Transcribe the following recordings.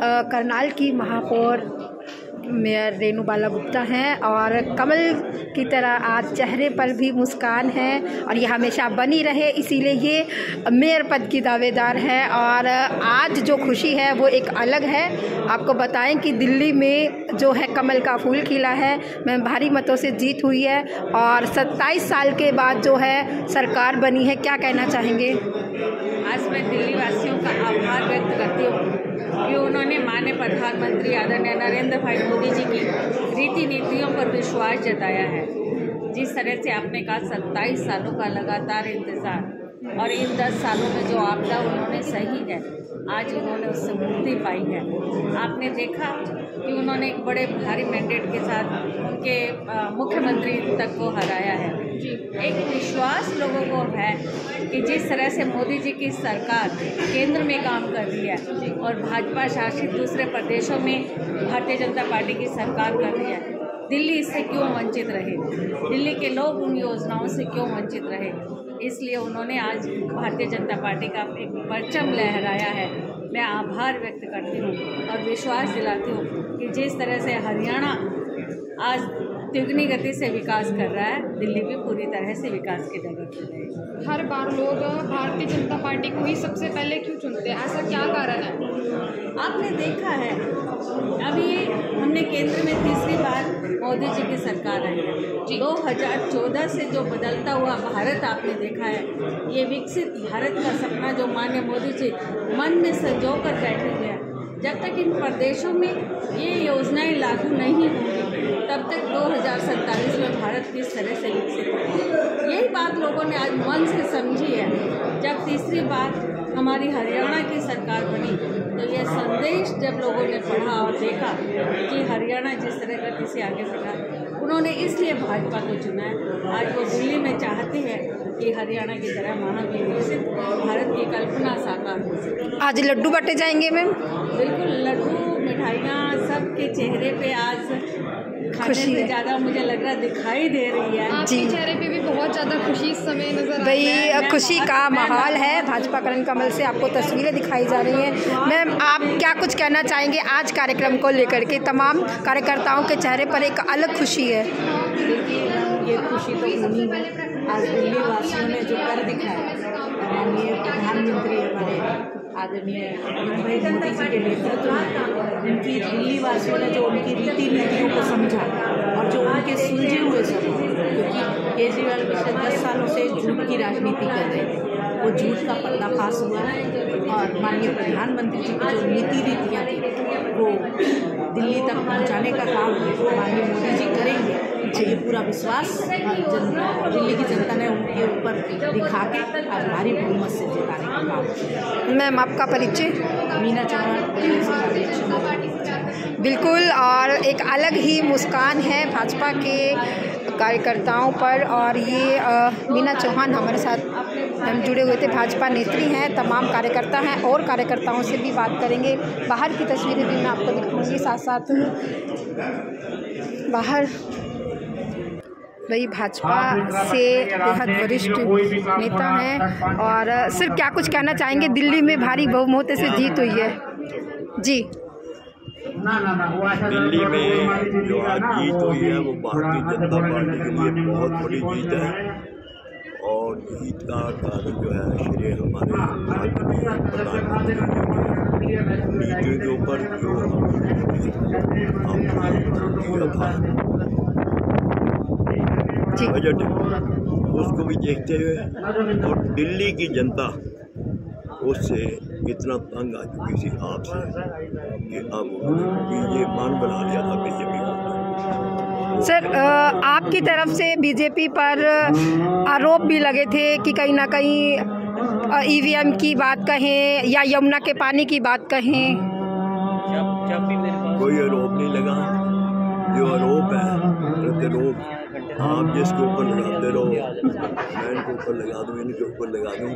करनाल की महापौर मेयर रेणु बाला गुप्ता हैं और कमल की तरह आज चेहरे पर भी मुस्कान है और ये हमेशा बनी रहे, इसीलिए ये मेयर पद की दावेदार है। और आज जो खुशी है वो एक अलग है। आपको बताएं कि दिल्ली में जो है कमल का फूल खिला है, मैं भारी मतों से जीत हुई है और 27 साल के बाद जो है सरकार बनी है। क्या कहना चाहेंगे? आज मैं दिल्ली वासियों का आभार व्यक्त करती हूँ कि उन्होंने माननीय प्रधानमंत्री आदरणीय नरेंद्र भाई मोदी जी की रीति नीतियों पर विश्वास जताया है। जिस तरह से आपने कहा 27 सालों का लगातार इंतज़ार और इन 10 सालों में जो आपदा उन्होंने सही है, आज उन्होंने उससे मुक्ति पाई है। आपने देखा कि उन्होंने एक बड़े भारी मैंडेट के साथ उनके मुख्यमंत्री तक को हराया है। एक विश्वास लोगों को है कि जिस तरह से मोदी जी की सरकार केंद्र में काम कर रही है और भाजपा शासित दूसरे प्रदेशों में भारतीय जनता पार्टी की सरकार कर रही है, दिल्ली इससे क्यों वंचित रहे, दिल्ली के लोग उन योजनाओं से क्यों वंचित रहे। इसलिए उन्होंने आज भारतीय जनता पार्टी का एक परचम लहराया है। मैं आभार व्यक्त करती हूँ और विश्वास दिलाती हूँ कि जिस तरह से हरियाणा आज तिगनी गति से विकास कर रहा है, दिल्ली भी पूरी तरह से विकास की डगर पर रहेगी। हर बार लोग भारतीय जनता पार्टी को ही सबसे पहले क्यों चुनते हैं, ऐसा क्या कारण है? आपने देखा है अभी हमने केंद्र में तीसरी बार मोदी जी की सरकार आई है। 2014 से जो बदलता हुआ भारत आपने देखा है, ये विकसित भारत का सपना जो माननीय मोदी जी मन में संजो कर बैठे हुए हैं, जब तक इन प्रदेशों में ये योजनाएं लागू नहीं होंगी तब तक 2047 में भारत किस तरह से विकसित होगा। यही बात लोगों ने आज मन से समझी है। जब तीसरी बार हमारी हरियाणा की सरकार बनी तो ये संदेश जब लोगों ने पढ़ा और देखा कि हरियाणा जिस तरह गति से आगे बढ़ा, उन्होंने इसलिए भाजपा को चुना है। आज वो दिल्ली में चाहती है कि हरियाणा की तरह महान विकसित भारत की कल्पना साकार हो सके। आज लड्डू बांटे जाएंगे मैम? बिल्कुल, लड्डू मिठाइयाँ सबके चेहरे पे आज खाने से ज़्यादा मुझे लग रहा दिखाई दे रही है। आपके चेहरे पे भी बहुत ज़्यादा खुशी इस समय नजर भाई खुशी का माहौल है। भाजपा करण कमल से आपको तस्वीरें दिखाई जा रही हैं। मैम, आप क्या कुछ कहना चाहेंगे आज कार्यक्रम को लेकर के? तमाम कार्यकर्ताओं के चेहरे पर एक अलग खुशी है। देखिए, ये खुशी तो नहीं है। आज दिल्ली वासियों ने जो कर दिखाया, माननीय प्रधानमंत्री हमारे आदरणीय भाई मोदी जी के नेतृत्व में उनकी दिल्ली वासियों ने जो उनकी रीति नीतियों को समझा और जो उनके सुलझे हुए सवाल, क्योंकि केजरीवाल पिछले 10 सालों से झूठ की राजनीति कर रहे थे, वो झूठ का पर्दाफाश हुआ और माननीय प्रधानमंत्री जी की जो नीति रीतियाँ थी वो दिल्ली तक पहुँचाने का काम माननीय मोदी जी करेंगे। ये पूरा विश्वास दिल्ली की जनता ने उनके ऊपर दिखा के आज भारी बहुमत से जिताने का काम किया। मैम, आपका परिचय? मीना चौहान। बिल्कुल, और एक अलग ही मुस्कान है भाजपा के कार्यकर्ताओं पर। और ये मीना चौहान हमारे साथ हम जुड़े हुए थे, भाजपा नेत्री हैं, तमाम कार्यकर्ता हैं और कार्यकर्ताओं से भी बात करेंगे। बाहर की तस्वीरें भी मैं आपको दिखाऊंगी, साथ साथ बाहर भाई भाजपा से बेहद वरिष्ठ नेता हैं। और सिर्फ क्या कुछ कहना चाहेंगे? दिल्ली में भारी बहुमत से जीत हुई है जी। दिल्ली में जो आज जीत हुई है वो भारतीय जनता पार्टी के लिए बहुत बड़ी जीत है और जीत का कारण जो है श्रेय हमारे प्रधानमंत्री नीतियों के ऊपर जो बजट उसको भी देखते हुए और दिल्ली की जनता उससे इतना तंग आ चुकी थी आपसे कि अब ये मान बना लिया था बीजेपी को। सर, आपकी तरफ से बीजेपी पर आरोप भी लगे थे कि कहीं ना कहीं ईवीएम की बात कहें या यमुना के पानी की बात कहें। कोई आरोप नहीं लगा। जो आरोप है प्रतिरोप आप जिसके ऊपर लगाते रहो, मैं इनके ऊपर लगा दूँ, इनके ऊपर लगा दूँ,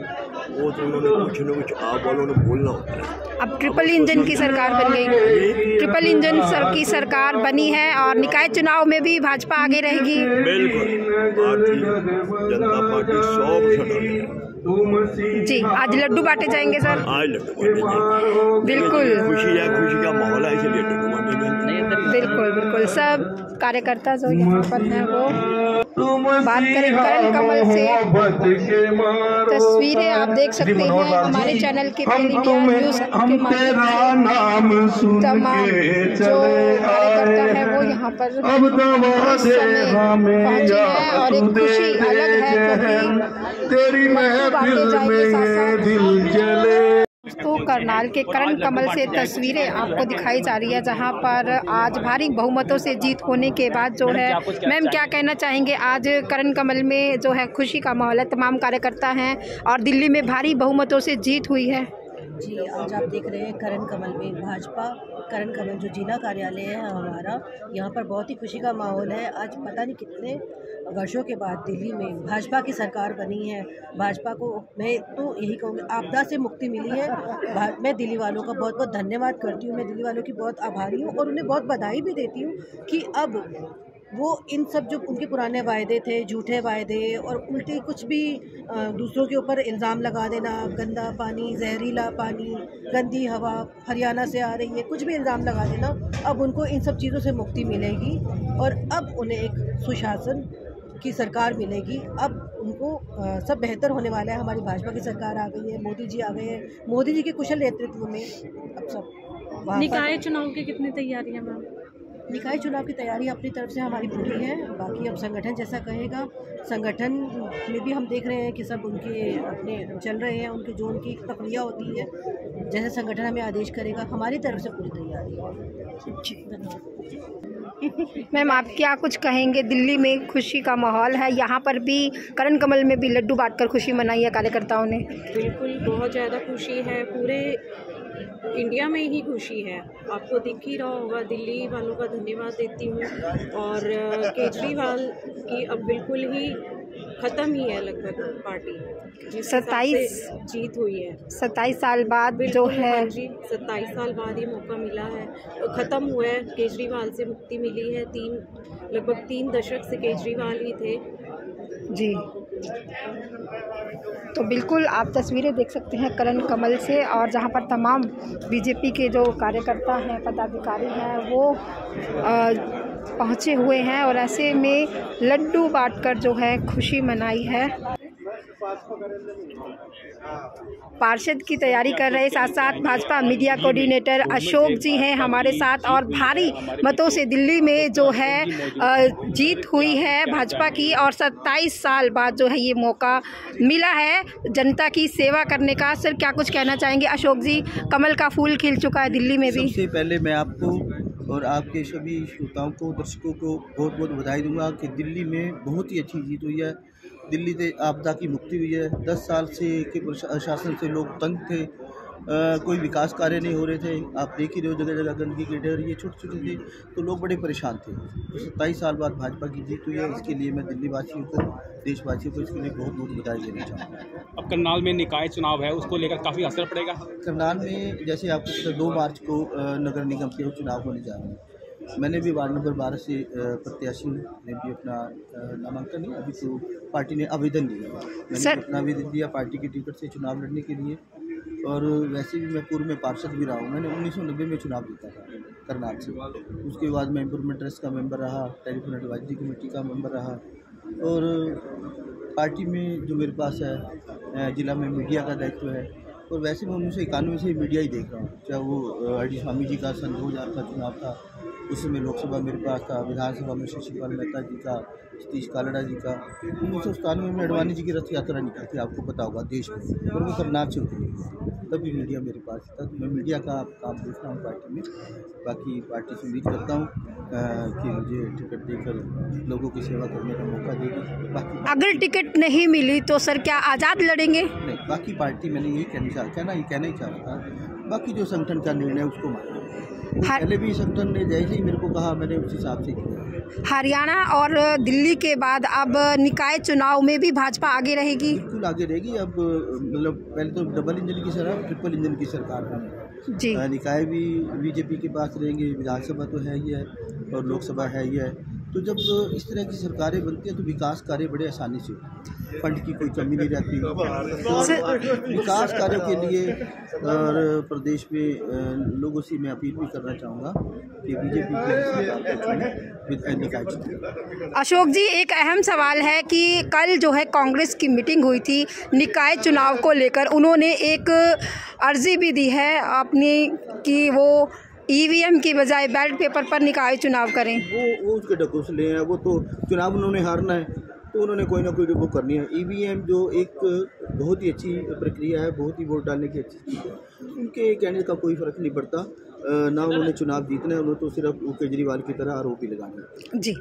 वो तो उन्होंने कुछ न कुछ आप वालों ने बोलना होता है। अब ट्रिपल इंजन की सरकार बन गई, ट्रिपल इंजन की सरकार बनी है और निकाय चुनाव में भी भाजपा आगे रहेगी। बिल्कुल, भारतीय जनता पार्टी 100% आगे रहेगी। जी, आज लड्डू बांटे जाएंगे सर? आज लड्डू बांटे जाएंगे। बिल्कुल खुशी है, खुशी का माहौल है, इसलिए लड्डू बांटे जाएंगे। बिल्कुल बिल्कुल। सब कार्यकर्ता जो यहाँ पर हैं वो बात करें करण कमल से। तस्वीरें आप देख सकते हैं हमारे चैनल के पेज न्यूज़ के माध्यम से। तमाम जो कार्यकर्ता है वो यहाँ पर इस समय पहुँचे हैं और एक खुशी अलग है क्योंकि बांटे जाएंगे साथ। तो करनाल के करण कमल से तस्वीरें आपको दिखाई जा रही है जहां पर आज भारी बहुमतों से जीत होने के बाद जो है, मैम क्या कहना चाहेंगे? आज करण कमल में जो है खुशी का माहौल है, तमाम कार्यकर्ता हैं और दिल्ली में भारी बहुमतों से जीत हुई है। जी, आज आप देख रहे हैं करण कमल में भाजपा करण कमल जो जिला कार्यालय है हमारा, यहाँ पर बहुत ही खुशी का माहौल है। आज पता नहीं कितने वर्षों के बाद दिल्ली में भाजपा की सरकार बनी है। भाजपा को मैं तो यही कहूँगी, आपदा से मुक्ति मिली है। मैं दिल्ली वालों का बहुत बहुत धन्यवाद करती हूँ, मैं दिल्ली वालों की बहुत आभारी हूँ और उन्हें बहुत बधाई भी देती हूँ कि अब वो इन सब जो उनके पुराने वायदे थे, झूठे वायदे और उल्टी कुछ भी दूसरों के ऊपर इल्ज़ाम लगा देना, गंदा पानी, जहरीला पानी, गंदी हवा हरियाणा से आ रही है, कुछ भी इल्ज़ाम लगा देना, अब उनको इन सब चीज़ों से मुक्ति मिलेगी और अब उन्हें एक सुशासन की सरकार मिलेगी। अब उनको सब बेहतर होने वाला है। हमारी भाजपा की सरकार आ गई है, मोदी जी आ गए हैं, मोदी जी के कुशल नेतृत्व में अब सब। निकाय चुनाव की कितनी तैयारियां मैम? निकाय चुनाव की तैयारी अपनी तरफ से हमारी पूरी है। बाकी अब संगठन जैसा कहेगा, संगठन में भी हम देख रहे हैं कि सब उनके अपने चल रहे हैं, उनकी जो उनकी प्रक्रिया होती है, जैसे संगठन हमें आदेश करेगा, हमारी तरफ से पूरी तैयारी है। मैम आप क्या कुछ कहेंगे? दिल्ली में खुशी का माहौल है, यहाँ पर भी करण कमल में भी लड्डू बांटकर खुशी मनाई है कार्यकर्ताओं ने। बिल्कुल, बहुत ज़्यादा खुशी है, पूरे इंडिया में ही खुशी है। आपको दिख ही रहा होगा। दिल्ली वालों का धन्यवाद देती हूँ और केजरीवाल की अब बिल्कुल ही ख़त्म ही है लगभग पार्टी, 27 जीत हुई है। 27 साल बाद जो है, जी 27 साल बाद ये मौका मिला है, ख़त्म हुआ है। केजरीवाल से मुक्ति मिली है। लगभग 3 दशक से केजरीवाल ही थे जी। तो बिल्कुल आप तस्वीरें देख सकते हैं करण कमल से, और जहां पर तमाम बीजेपी के जो कार्यकर्ता हैं, पदाधिकारी हैं, वो पहुंचे हुए हैं और ऐसे में लड्डू बांटकर जो है खुशी मनाई है। पार्षद की तैयारी कर रहे साथ साथ भाजपा मीडिया कोऑर्डिनेटर अशोक जी हैं हमारे साथ, और भारी मतों से दिल्ली में जो है जीत हुई है भाजपा की, और 27 साल बाद जो है ये मौका मिला है जनता की सेवा करने का। सर क्या कुछ कहना चाहेंगे? अशोक जी, कमल का फूल खिल चुका है दिल्ली में भी। सबसे पहले मैं आपको और आपके सभी श्रोताओं को, दर्शकों को बहुत बहुत बधाई दूंगा कि दिल्ली में बहुत ही अच्छी जीत हुई है। दिल्ली से आपदा की मुक्ति हुई है। 10 साल से के प्रशासन से लोग तंग थे, कोई विकास कार्य नहीं हो रहे थे। आप देख ही रहे हो, जगह जगह गंदगी के ढेर, ये छोटे छोटे थे, तो लोग बड़े परेशान थे। तो 27 साल बाद भाजपा की जीत हुई है, इसके लिए मैं दिल्ली वासियों को, देशवासियों को इसके लिए बहुत बहुत बधाई देना चाहूँगा। अब करनाल में निकाय चुनाव है, उसको लेकर काफ़ी असर पड़ेगा। करनाल में जैसे आपको पता 2 मार्च को नगर निगम के चुनाव होने जा रहे हैं। मैंने भी वार्ड नंबर 12 से प्रत्याशी ने भी अपना नामांकन नहीं, अभी तो पार्टी ने आवेदन दिया, मैंने अपना आवेदन दिया पार्टी की टिकट से चुनाव लड़ने के लिए। और वैसे भी मैं पूर्व में पार्षद भी रहा हूँ। मैंने 1990 में चुनाव जीता था करनाल से। उसके बाद मैं इम्प्रूवमेंट ट्रस्ट का मेंबर रहा, टेलीफोन एडवाइजरी कमेटी का मेंबर रहा, और पार्टी में जो मेरे पास है जिला में मीडिया का दायित्व है। और वैसे मैं 1991 से मीडिया ही देख रहा हूँ, चाहे वो आर डी स्वामी जी का सन 2000 का चुनाव था, उसमें लोकसभा मेरे पास था, विधानसभा में शशिपाल मेहता जी का, सतीश कालड़ा जी का। 1997 में अडवाणी जी की रथ यात्रा निकली थी, आपको पता होगा, देश में, और वो करनाल से उतरी, तभी मीडिया मेरे पास था। तो मैं मीडिया का काम देख रहा हूँ पार्टी में। बाकी पार्टी से उम्मीद करता हूँ कि मुझे टिकट देकर लोगों की सेवा करने का मौका देगी। बाकी अगर टिकट नहीं मिली तो सर क्या आज़ाद लड़ेंगे? नहीं, बाकी पार्टी मैंने यही कहना ही चाह रहा था। बाकी जो संगठन का निर्णय उसको मानना, पहले भी संगठन ने जैसे ही मेरे को कहा मैंने उस हिसाब से किया। हरियाणा और दिल्ली के बाद अब निकाय चुनाव में भी भाजपा आगे रहेगी? बिल्कुल आगे रहेगी। अब मतलब पहले तो डबल इंजन की सरकार, ट्रिपल इंजन की सरकार है जी। निकाय भी बीजेपी के पास रहेंगे, विधानसभा तो है ही है और लोकसभा है ही है। तो जब इस तरह की सरकारें बनती हैं तो विकास कार्य बड़े आसानी से फंड की कोई कमी नहीं रहती। तो विकास कार्यों के लिए और प्रदेश में लोगों से मैं अपील भी करना चाहूँगा कि बीजेपी की। अशोक जी, एक अहम सवाल है कि कल जो है कांग्रेस की मीटिंग हुई थी निकाय चुनाव को लेकर, उन्होंने एक अर्जी भी दी है अपनी कि वो ईवीएम की बजाय बैलेट पेपर पर निकाय चुनाव करें। वो उसके ढकोसले हैं, वो तो चुनाव उन्होंने हारना है तो उन्होंने कोई ना कोई वो करनी है। ईवीएम जो एक बहुत ही अच्छी प्रक्रिया है, बहुत ही वोट डालने की अच्छी चीज़ है, उनके कहने का कोई फ़र्क नहीं पड़ता। ना उन्होंने चुनाव जीतना है, उन्होंने तो सिर्फ केजरीवाल की तरह आरोप ही लगाना है। जी।